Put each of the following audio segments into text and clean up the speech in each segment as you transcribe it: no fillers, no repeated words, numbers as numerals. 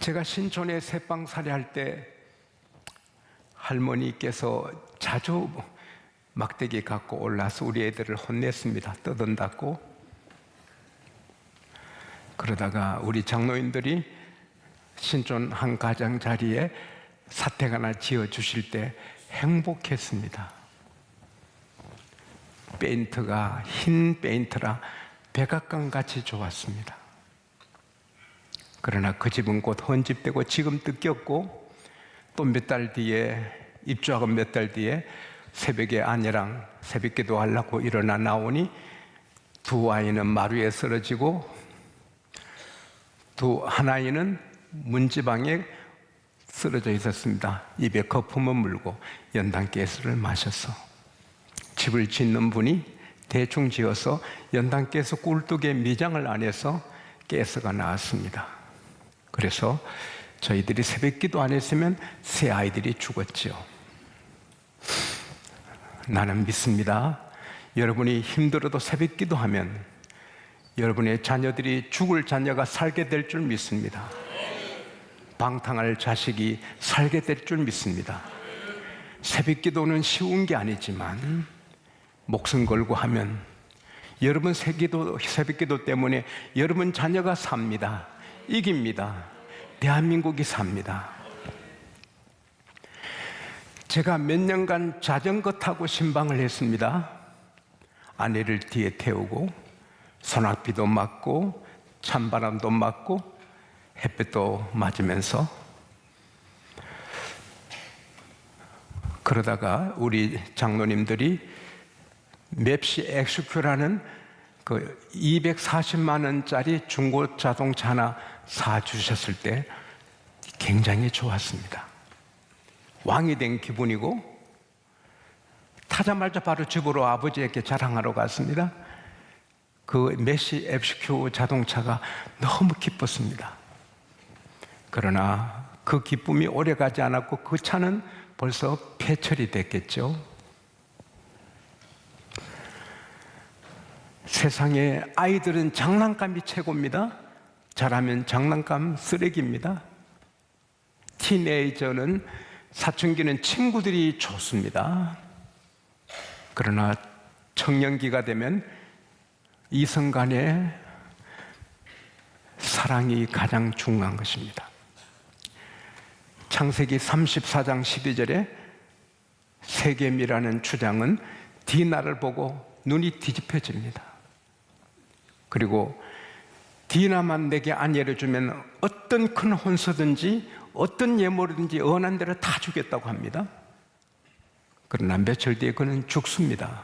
제가 신촌에 새빵살이 할 때 할머니께서 자주 막대기 갖고 올라서 우리 애들을 혼냈습니다. 떠든다고. 그러다가 우리 장로님들이 신촌 한 가장자리에 사택 하나 지어주실 때 행복했습니다. 페인트가 흰 페인트라 백악관같이 좋았습니다. 그러나 그 집은 곧 헌집되고 지금 뜯겼고 또 몇 달 뒤에 입주하고 몇 달 뒤에 새벽에 아내랑 새벽기도 하려고 일어나 나오니 두 아이는 마루에 쓰러지고 한 아이는 문지방에 쓰러져 있었습니다. 입에 거품을 물고 연탄가스를 마셔서 집을 짓는 분이 대충 지어서 연탄가스 꿀뚝에 미장을 안 해서 가스가 나왔습니다. 그래서 저희들이 새벽기도 안 했으면 새 아이들이 죽었지요. 나는 믿습니다. 여러분이 힘들어도 새벽기도 하면 여러분의 자녀들이 죽을 자녀가 살게 될 줄 믿습니다. 방탕할 자식이 살게 될 줄 믿습니다. 새벽기도는 쉬운 게 아니지만 목숨 걸고 하면 여러분 새벽기도 때문에 여러분 자녀가 삽니다. 이깁니다. 대한민국이 삽니다. 제가 몇 년간 자전거 타고 신방을 했습니다. 아내를 뒤에 태우고 소낙비도 맞고 찬바람도 맞고 햇볕도 맞으면서 그러다가 우리 장로님들이 맵시 엑스큐라는 그 240만 원짜리 중고 자동차 하나 사주셨을 때 굉장히 좋았습니다. 왕이 된 기분이고 타자마자 바로 집으로 아버지에게 자랑하러 갔습니다. 그 메시 엑스큐 자동차가 너무 기뻤습니다. 그러나 그 기쁨이 오래가지 않았고 그 차는 벌써 폐철이 됐겠죠. 세상에 아이들은 장난감이 최고입니다. 잘하면 장난감 쓰레기입니다. 티네이저는 사춘기는 친구들이 좋습니다. 그러나 청년기가 되면 이성 간의 사랑이 가장 중요한 것입니다. 창세기 34장 12절에 세겜이라는 추장은 디나를 보고 눈이 뒤집혀집니다. 그리고 디나만 내게 아내를 주면 어떤 큰 혼수든지 어떤 예물이든지 원한 대로 다 주겠다고 합니다. 그러나 며칠 뒤에 그는 죽습니다.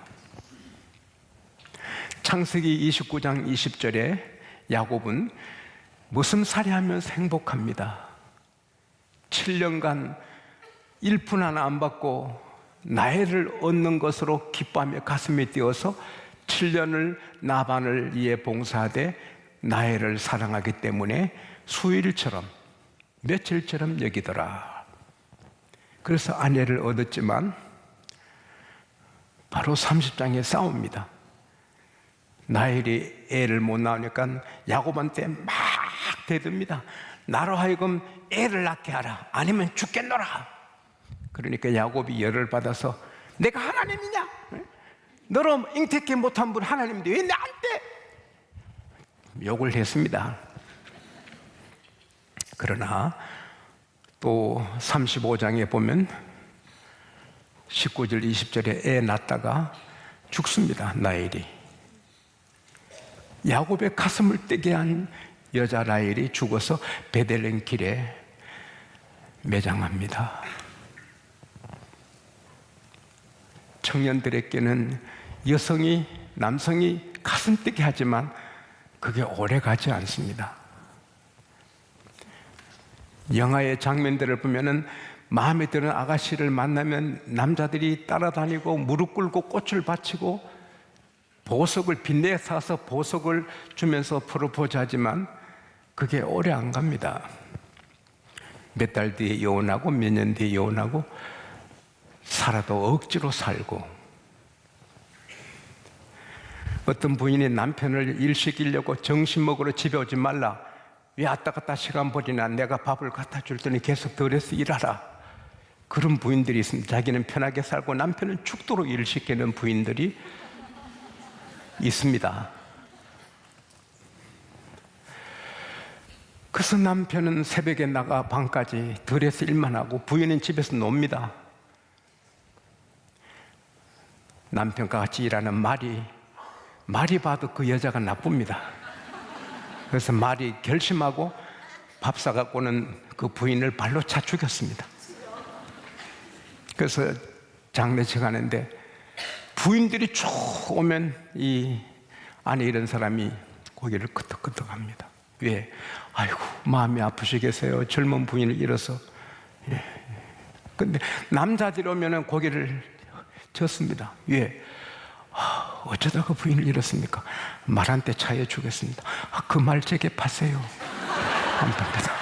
창세기 29장 20절에 야곱은 무슴살이하면서 행복합니다. 7년간 일푼 하나 안 받고 나이를 얻는 것으로 기뻐하며 가슴이 뛰어서 7년을 나반을 위해 봉사하되 나이를 사랑하기 때문에 수일처럼 며칠처럼 여기더라. 그래서 아내를 얻었지만 바로 30장에 싸웁니다. 나엘이 애를 못 낳으니까 야곱한테 막 대듭니다. 나로 하여금 애를 낳게 하라. 아니면 죽겠노라. 그러니까 야곱이 열을 받아서 내가 하나님이냐? 너로 잉태케 못한 분 하나님인데 왜 나한테? 욕을 했습니다. 그러나 또 35장에 보면 19절 20절에 애 낳다가 죽습니다. 라헬이. 야곱의 가슴을 뜨게 한 여자 라헬이 죽어서 베들레헴 길에 매장합니다. 청년들에게는 여성이 남성이 가슴 뜨게 하지만 그게 오래 가지 않습니다. 영화의 장면들을 보면은 마음에 드는 아가씨를 만나면 남자들이 따라다니고 무릎 꿇고 꽃을 바치고 보석을 빚내 사서 보석을 주면서 프로포즈하지만 그게 오래 안 갑니다. 몇 달 뒤에 이혼하고 몇 년 뒤에 이혼하고 살아도 억지로 살고, 어떤 부인이 남편을 일 시키려고 점심 먹으러 집에 오지 말라 왜 왔다 갔다 시간 버리나? 내가 밥을 갖다 줄 테니 계속 덜해서 일하라. 그런 부인들이 있습니다. 자기는 편하게 살고 남편은 죽도록 일을 시키는 부인들이 있습니다. 그래서 남편은 새벽에 나가 밤까지 덜해서 일만 하고 부인은 집에서 놉니다. 남편과 같이 일하는 말이 봐도 그 여자가 나쁩니다. 그래서 말이 결심하고 밥 사갖고는 그 부인을 발로 차 죽였습니다. 그래서 장례식 하는데 부인들이 쭉 오면 이 안에 이런 사람이 고개를 끄덕끄덕합니다. 왜? 아이고 마음이 아프시겠어요. 젊은 부인을 잃어서. 근데 남자들이 오면 고개를 젓습니다. 왜? 어쩌다가 부인을 잃었습니까? 말 한 대 차여 주겠습니다. 그 말 제게 파세요. 안 팝니다.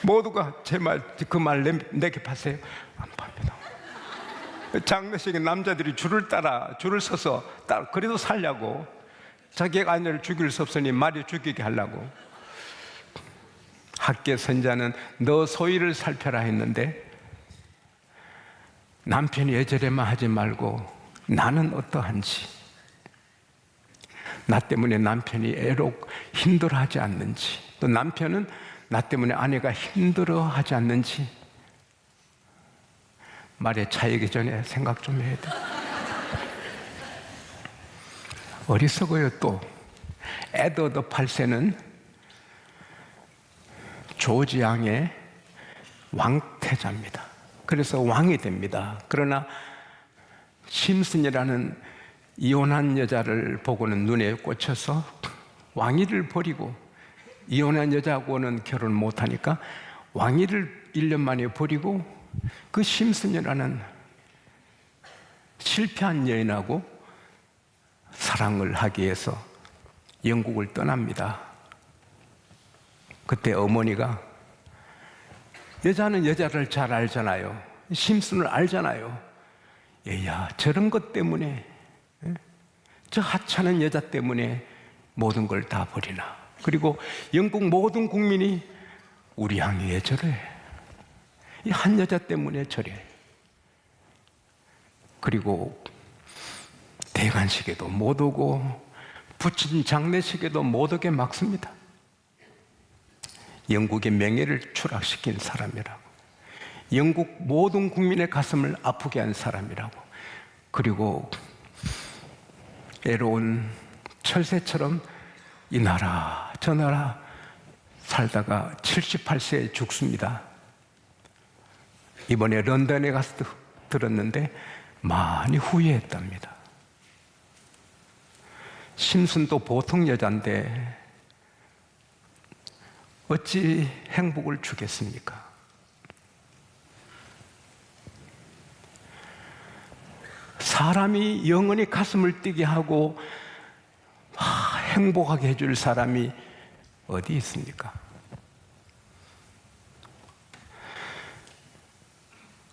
모두가 제 말, 그 말 내게 파세요. 안 팝니다. 장례식에 남자들이 줄을 서서 그래도 살려고, 자기가 아내를 죽일 수 없으니 말이 죽이게 하려고. 학계 선자는 너 소위를 살펴라 했는데 남편이 예절에만 하지 말고 나는 어떠한지, 나 때문에 남편이 애록 힘들어하지 않는지, 또 남편은 나 때문에 아내가 힘들어하지 않는지 말에 차이기 전에 생각 좀 해야 돼. 어리석어요. 또 에드워드 8세는 조지 왕의 왕태자입니다. 그래서 왕이 됩니다. 그러나 심슨이라는 이혼한 여자를 보고는 눈에 꽂혀서 왕위를 버리고, 이혼한 여자하고는 결혼 못하니까 왕위를 1년 만에 버리고 그 심슨이라는 실패한 여인하고 사랑을 하기 위해서 영국을 떠납니다. 그때 어머니가, 여자는 여자를 잘 알잖아요. 심슨을 알잖아요. 얘야, 저런 것 때문에, 저 하찮은 여자 때문에 모든 걸 다 버리나. 그리고 영국 모든 국민이 우리 왕이 왜 저래? 이 한 여자 때문에 저래. 그리고 대관식에도 못 오고 부친 장례식에도 못 오게 막습니다. 영국의 명예를 추락시킨 사람이라고, 영국 모든 국민의 가슴을 아프게 한 사람이라고. 그리고 애로운 철새처럼 이 나라 저 나라 살다가 78세에 죽습니다. 이번에 런던에 가서 들었는데 많이 후회했답니다. 심슨도 보통 여자인데 어찌 행복을 주겠습니까? 사람이 영원히 가슴을 뛰게 하고 행복하게 해줄 사람이 어디 있습니까?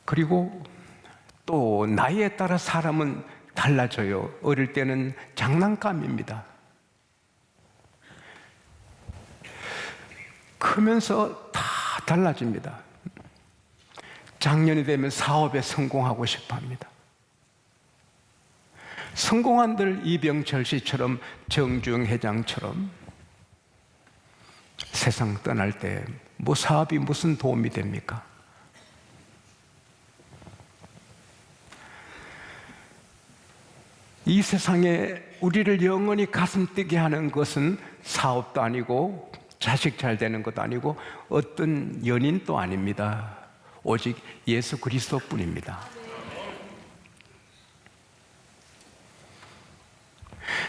그리고 또 나이에 따라 사람은 달라져요. 어릴 때는 장난감입니다. 크면서 다 달라집니다. 장년이 되면 사업에 성공하고 싶어 합니다. 성공한들 이병철 씨처럼, 정주영 회장처럼 세상 떠날 때 뭐 사업이 무슨 도움이 됩니까? 이 세상에 우리를 영원히 가슴 뛰게 하는 것은 사업도 아니고 자식 잘 되는 것도 아니고 어떤 연인도 아닙니다. 오직 예수 그리스도뿐입니다.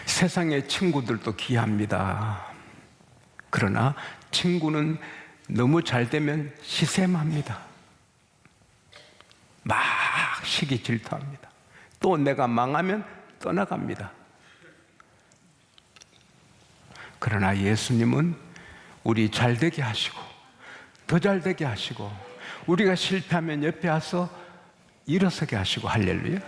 세상의 친구들도 귀합니다. 그러나 친구는 너무 잘 되면 시샘합니다. 막 시기 질투합니다. 또 내가 망하면 떠나갑니다. 그러나 예수님은 우리 잘 되게 하시고 더 잘 되게 하시고 우리가 실패하면 옆에 와서 일어서게 하시고, 할렐루야.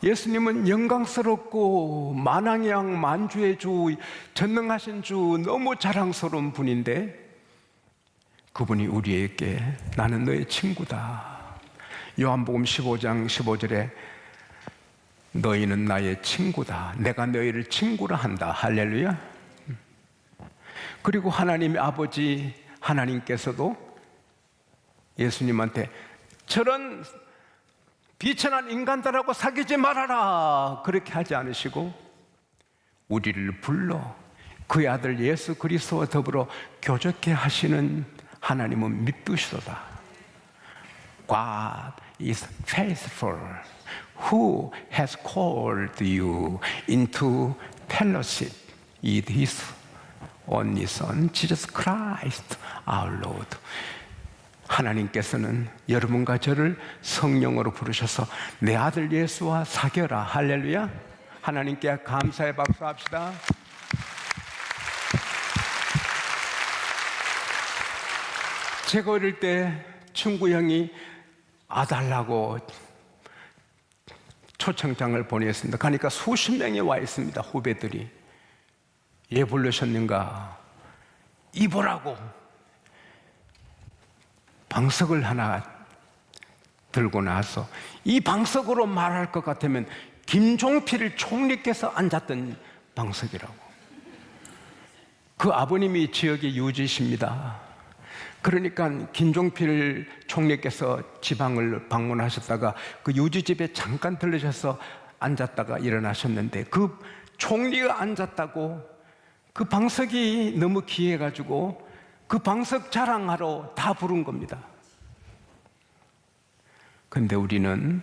예수님은 영광스럽고 만왕의 양 만주의 주 전능하신 주 너무 자랑스러운 분인데 그분이 우리에게 나는 너의 친구다. 요한복음 15장 15절에 너희는 나의 친구다. 내가 너희를 친구라 한다. 할렐루야. 그리고 하나님의 아버지 하나님께서도 예수님한테 저런 비천한 인간들하고 사귀지 말아라 그렇게 하지 않으시고 우리를 불러 그의 아들 예수 그리스도와 더불어 교제케 하시는 하나님은 믿으시도다. God is faithful who has called you into fellowship with his only Son Jesus Christ our Lord. 하나님께서는 여러분과 저를 성령으로 부르셔서 내 아들 예수와 사귀어라. 할렐루야. 하나님께 감사의 박수 합시다. 제가 어릴 때 친구 형이 아달라고 초청장을 보냈습니다. 가니까 수십 명이 와 있습니다. 후배들이. 예 부르셨는가? 이보라고 방석을 하나 들고 나서 이 방석으로 말할 것 같으면 김종필 총리께서 앉았던 방석이라고. 그 아버님이 지역의 유지십니다. 그러니까 김종필 총리께서 지방을 방문하셨다가 그 유지집에 잠깐 들르셔서 앉았다가 일어나셨는데 그 총리가 앉았다고 그 방석이 너무 귀해가지고 그 방석 자랑하러 다 부른 겁니다. 그런데 우리는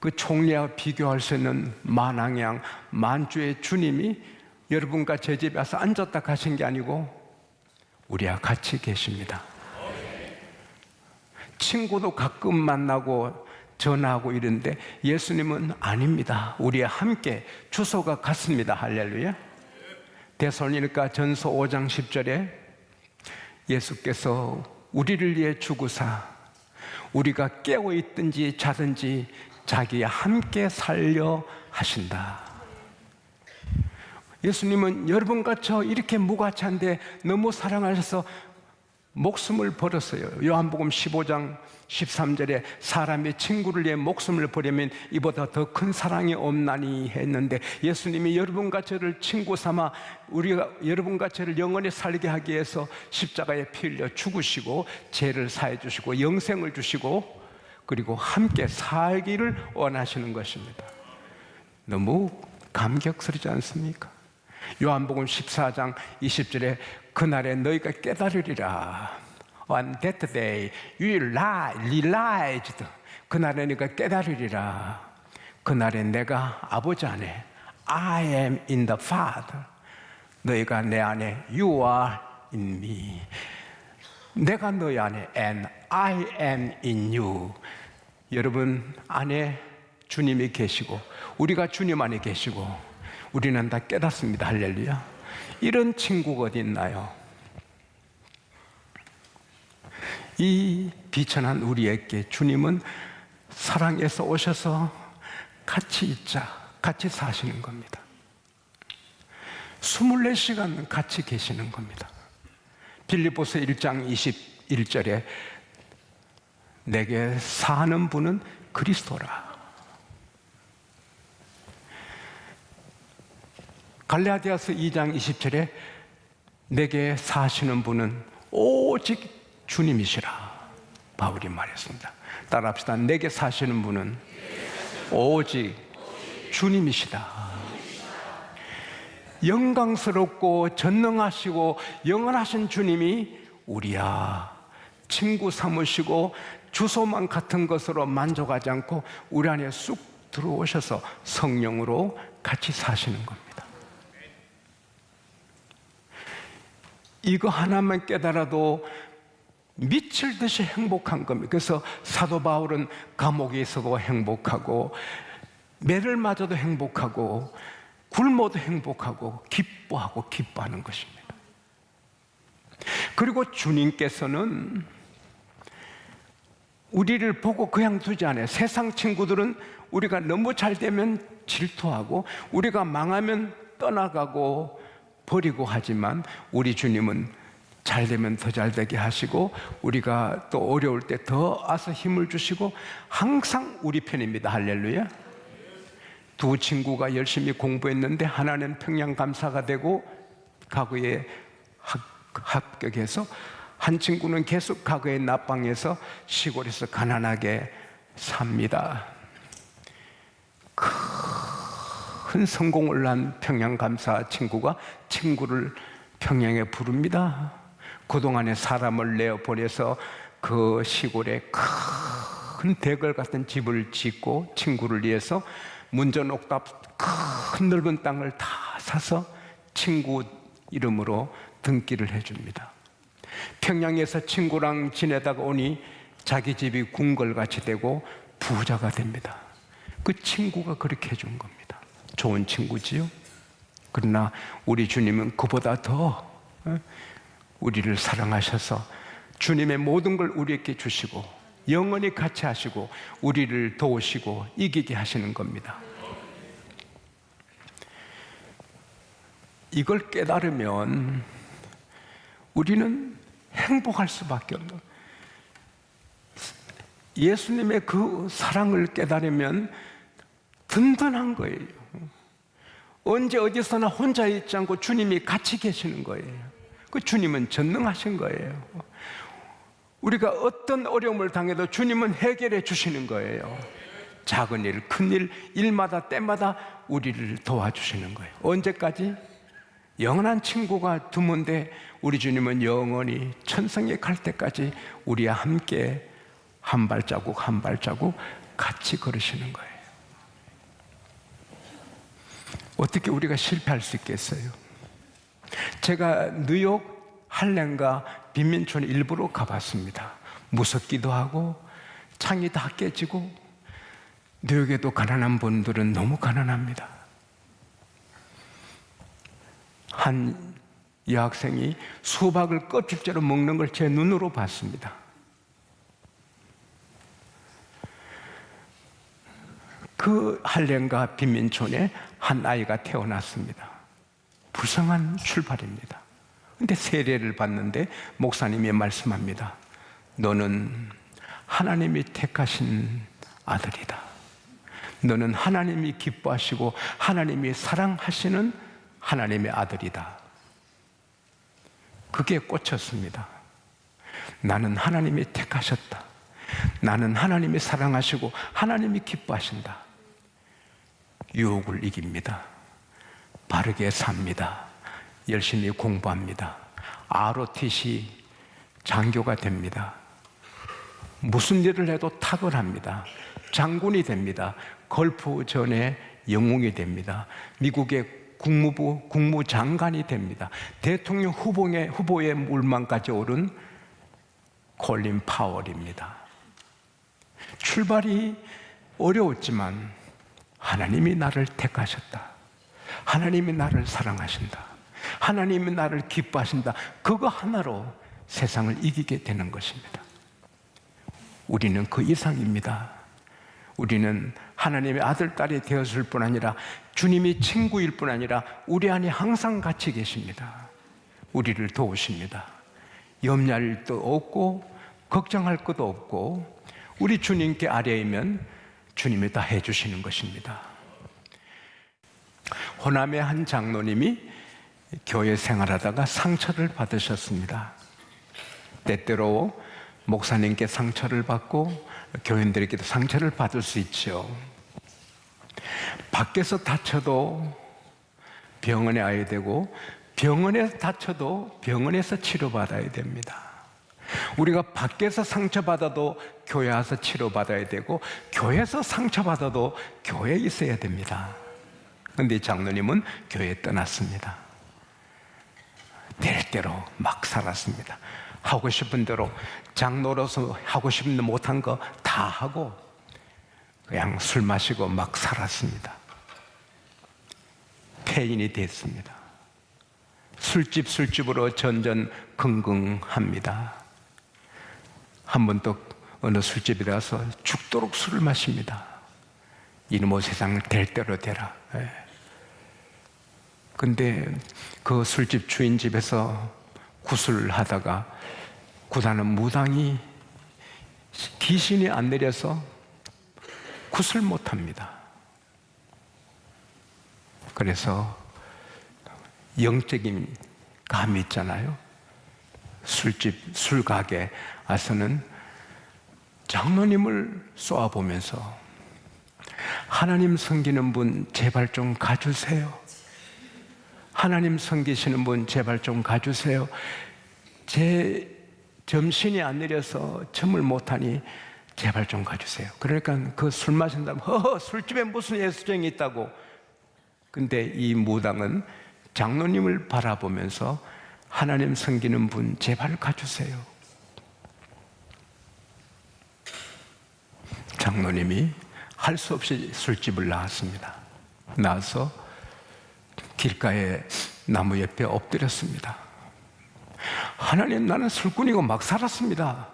그 총리와 비교할 수 있는 만왕양 만주의 주님이 여러분과 제 집에 와서 앉았다 가신 게 아니고 우리와 같이 계십니다. 친구도 가끔 만나고 전화하고 이런데 예수님은 아닙니다. 우리와 함께 주소가 같습니다. 할렐루야. 데살로니가 전서 5장 10절에 예수께서 우리를 위해 죽으사 우리가 깨어있든지 자든지 자기와 함께 살려 하신다. 예수님은 여러분과 저 이렇게 무가치한데 너무 사랑하셔서 목숨을 버렸어요. 요한복음 15장 13절에 사람의 친구를 위해 목숨을 버리면 이보다 더 큰 사랑이 없나니 했는데 예수님이 여러분과 저를 친구 삼아 우리가 여러분과 저를 영원히 살게 하기 위해서 십자가에 피 흘려 죽으시고 죄를 사해 주시고 영생을 주시고 그리고 함께 살기를 원하시는 것입니다. 너무 감격스럽지 않습니까? 요한복음 14장 20절에 그날에 너희가 깨달으리라. On that day you realized. 그날에 너희가 깨달으리라. 그날에 내가 아버지 안에 I am in the Father. 너희가 내 안에 You are in me. 내가 너희 안에 and I am in you. 여러분 안에 주님이 계시고 우리가 주님 안에 계시고 우리는 다 깨닫습니다. 할렐루야. 이런 친구가 어디 있나요? 이 비천한 우리에게 주님은 사랑해서 오셔서 같이 있자, 같이 사시는 겁니다. 24시간 같이 계시는 겁니다. 빌립보서 1장 21절에 내게 사는 분은 그리스도라. 갈라디아서 2장 20절에 내게 사시는 분은 오직 주님이시라 바울이 말했습니다. 따라합시다. 내게 사시는 분은 오직 주님이시다. 영광스럽고 전능하시고 영원하신 주님이 우리야 친구 삼으시고 주소만 같은 것으로 만족하지 않고 우리 안에 쑥 들어오셔서 성령으로 같이 사시는 겁니다. 이거 하나만 깨달아도 미칠 듯이 행복한 겁니다. 그래서 사도 바울은 감옥에 있어도 행복하고 매를 맞아도 행복하고 굶어도 행복하고 기뻐하고 기뻐하는 것입니다. 그리고 주님께서는 우리를 보고 그냥 두지 않아요. 세상 친구들은 우리가 너무 잘 되면 질투하고 우리가 망하면 떠나가고 버리고 하지만 우리 주님은 잘 되면 더 잘 되게 하시고 우리가 또 어려울 때 더 와서 힘을 주시고 항상 우리 편입니다. 할렐루야. 두 친구가 열심히 공부했는데 하나는 평양감사가 되고 과거에 합격해서 한 친구는 계속 과거에 낙방해서 시골에서 가난하게 삽니다. 큰 성공을 한 평양감사 친구가 친구를 평양에 부릅니다. 그동안에 사람을 내어보내서 그 시골에 큰 대궐 같은 집을 짓고 친구를 위해서 문전옥답 큰 넓은 땅을 다 사서 친구 이름으로 등기를 해줍니다. 평양에서 친구랑 지내다가 오니 자기 집이 궁궐같이 되고 부자가 됩니다. 그 친구가 그렇게 해준 겁니다. 좋은 친구지요. 그러나 우리 주님은 그보다 더 우리를 사랑하셔서 주님의 모든 걸 우리에게 주시고 영원히 같이 하시고 우리를 도우시고 이기게 하시는 겁니다. 이걸 깨달으면 우리는 행복할 수밖에 없는, 예수님의 그 사랑을 깨달으면 든든한 거예요. 언제 어디서나 혼자 있지 않고 주님이 같이 계시는 거예요. 그 주님은 전능하신 거예요. 우리가 어떤 어려움을 당해도 주님은 해결해 주시는 거예요. 작은 일, 큰 일, 일마다 때마다 우리를 도와주시는 거예요. 언제까지? 영원한 친구가 드문데 우리 주님은 영원히 천성에 갈 때까지 우리와 함께 한 발자국 한 발자국 같이 걸으시는 거예요. 어떻게 우리가 실패할 수 있겠어요? 제가 뉴욕 할렘과 빈민촌 일부러 가봤습니다. 무섭기도 하고 창이 다 깨지고 뉴욕에도 가난한 분들은 너무 가난합니다. 한 여학생이 수박을 껍질째로 먹는 걸 제 눈으로 봤습니다. 그 할렘과 빈민촌에 한 아이가 태어났습니다. 불쌍한 출발입니다. 근데 세례를 받는데 목사님이 말씀합니다. 너는 하나님이 택하신 아들이다. 너는 하나님이 기뻐하시고 하나님이 사랑하시는 하나님의 아들이다. 그게 꽂혔습니다. 나는 하나님이 택하셨다. 나는 하나님이 사랑하시고 하나님이 기뻐하신다. 유혹을 이깁니다. 바르게 삽니다. 열심히 공부합니다. ROTC 장교가 됩니다. 무슨 일을 해도 탁월합니다. 장군이 됩니다. 걸프전의 영웅이 됩니다. 미국의 국무부 국무장관이 됩니다. 대통령 후보의 물망까지 오른 콜린 파월입니다. 출발이 어려웠지만 하나님이 나를 택하셨다. 하나님이 나를 사랑하신다. 하나님이 나를 기뻐하신다. 그거 하나로 세상을 이기게 되는 것입니다. 우리는 그 이상입니다. 우리는 하나님의 아들, 딸이 되었을 뿐 아니라 주님이 친구일 뿐 아니라 우리 안에 항상 같이 계십니다. 우리를 도우십니다. 염려할 일도 없고 걱정할 것도 없고 우리 주님께 아뢰이면 주님이 다 해주시는 것입니다. 호남의 한 장로님이 교회 생활하다가 상처를 받으셨습니다. 때때로 목사님께 상처를 받고 교인들에게도 상처를 받을 수 있죠. 밖에서 다쳐도 병원에 와야 되고 병원에서 다쳐도 병원에서 치료받아야 됩니다. 우리가 밖에서 상처받아도 교회 와서 치료받아야 되고 교회에서 상처받아도 교회에 있어야 됩니다. 그런데 장로님은 교회 떠났습니다. 될 대로 막 살았습니다. 하고 싶은 대로 장로로서 하고 싶은 데 못한 거 다 하고 그냥 술 마시고 막 살았습니다. 폐인이 됐습니다. 술집으로 전전긍긍합니다. 한 번도 어느 술집에 가서 죽도록 술을 마십니다. 이놈의 세상 될 대로 되라. 근데 그 술집 주인 집에서 굿을 하다가 굿하는 무당이 귀신이 안 내려서 굿을 못합니다. 그래서 영적인 감이 있잖아요. 술집, 술가게 와서는 장로님을 쏘아보면서 하나님 섬기는 분 제발 좀 가주세요. 하나님 섬기시는 분 제발 좀 가주세요. 제 점신이 안 내려서 점을 못하니 제발 좀 가주세요. 그러니까 그 술 마신다면 허허 술집에 무슨 예수쟁이 있다고. 근데 이 무당은 장로님을 바라보면서 하나님 섬기는 분 제발 가주세요. 장로님이 할 수 없이 술집을 나왔습니다. 나와서 길가에 나무 옆에 엎드렸습니다. 하나님, 나는 술꾼이고 막 살았습니다.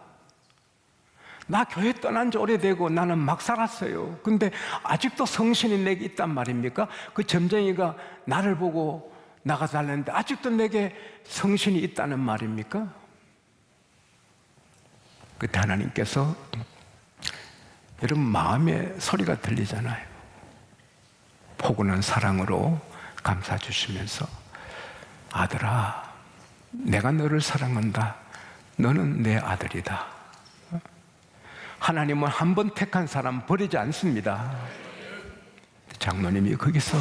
나 교회 떠난 지 오래되고 나는 막 살았어요. 근데 아직도 성신이 내게 있단 말입니까? 그 점쟁이가 나를 보고 나가달라는데 아직도 내게 성신이 있다는 말입니까? 그때 하나님께서, 여러분 마음의 소리가 들리잖아요. 포근한 사랑으로 감싸주시면서, 아들아, 내가 너를 사랑한다. 너는 내 아들이다. 하나님은 한 번 택한 사람 버리지 않습니다. 장로님이 거기서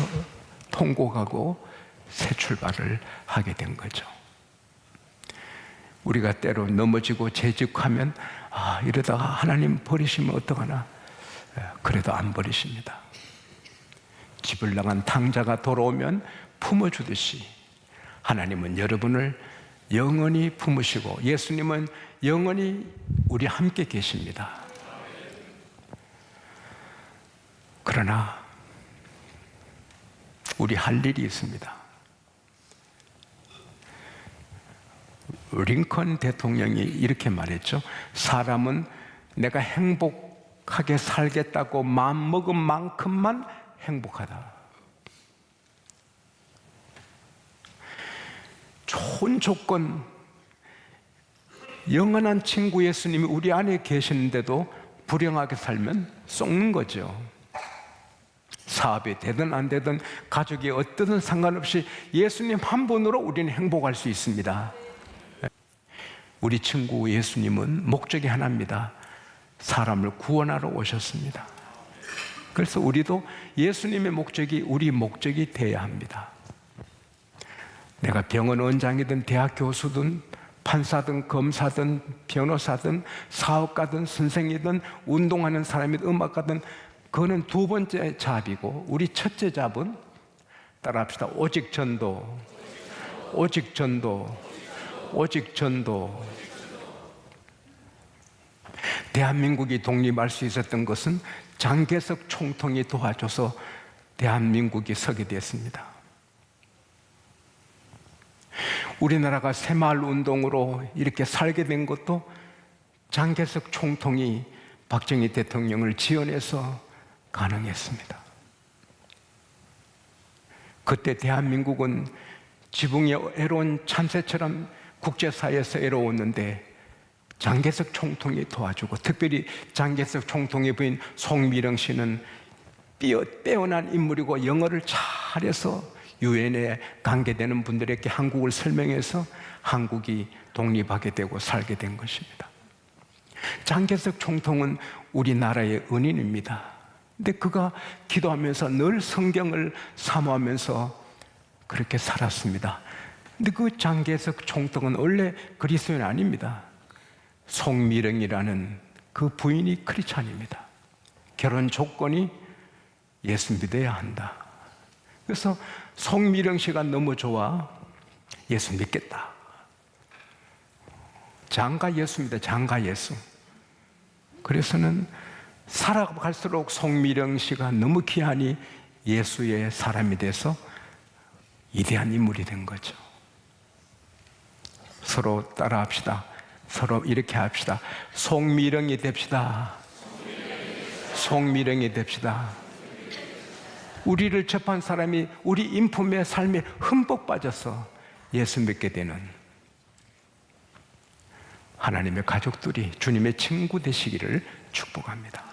통곡하고 새 출발을 하게 된 거죠. 우리가 때로 넘어지고 재직하면 이러다가 하나님 버리시면 어떡하나. 그래도 안 버리십니다. 집을 나간 탕자가 돌아오면 품어주듯이 하나님은 여러분을 영원히 품으시고 예수님은 영원히 우리 함께 계십니다. 그러나 우리 할 일이 있습니다. 링컨 대통령이 이렇게 말했죠. 사람은 내가 행복하게 살겠다고 마음먹은 만큼만 행복하다. 좋은 조건, 영원한 친구 예수님이 우리 안에 계시는데도 불행하게 살면 썩는 거죠. 사업이 되든 안 되든 가족이 어떠든 상관없이 예수님 한 분으로 우리는 행복할 수 있습니다. 우리 친구 예수님은 목적이 하나입니다. 사람을 구원하러 오셨습니다. 그래서 우리도 예수님의 목적이 우리 목적이 되어야 합니다. 내가 병원 원장이든 대학 교수든 판사든 검사든 변호사든 사업가든 선생이든 운동하는 사람이든 음악가든 그거는 두 번째 잡이고 우리 첫째 잡은 따라합시다. 오직 전도, 오직 전도, 오직 전도. 대한민국이 독립할 수 있었던 것은 장개석 총통이 도와줘서 대한민국이 서게 됐습니다. 우리나라가 새마을 운동으로 이렇게 살게 된 것도 장개석 총통이 박정희 대통령을 지원해서 가능했습니다. 그때 대한민국은 지붕에 애로운 참새처럼 국제사회에서 애로웠는데 장개석 총통이 도와주고, 특별히 장개석 총통의 부인 송미령 씨는 뛰어난 인물이고 영어를 잘해서 유엔에 관계되는 분들에게 한국을 설명해서 한국이 독립하게 되고 살게 된 것입니다. 장개석 총통은 우리나라의 은인입니다. 근데 그가 기도하면서 늘 성경을 사모하면서 그렇게 살았습니다. 근데 그 장개석 총통은 원래 그리스도인 아닙니다. 송미령이라는 그 부인이 크리스찬입니다. 결혼 조건이 예수 믿어야 한다. 그래서 송미령 씨가 너무 좋아 예수 믿겠다. 장가 예수입니다. 장가 예수. 그래서는 살아갈수록 송미령 씨가 너무 귀하니 예수의 사람이 돼서 위대한 인물이 된 거죠. 서로 따라합시다. 서로 이렇게 합시다. 송미령이 됩시다. 송미령이 됩시다. 우리를 접한 사람이 우리 인품의 삶에 흠뻑 빠져서 예수 믿게 되는 하나님의 가족들이 주님의 친구 되시기를 축복합니다.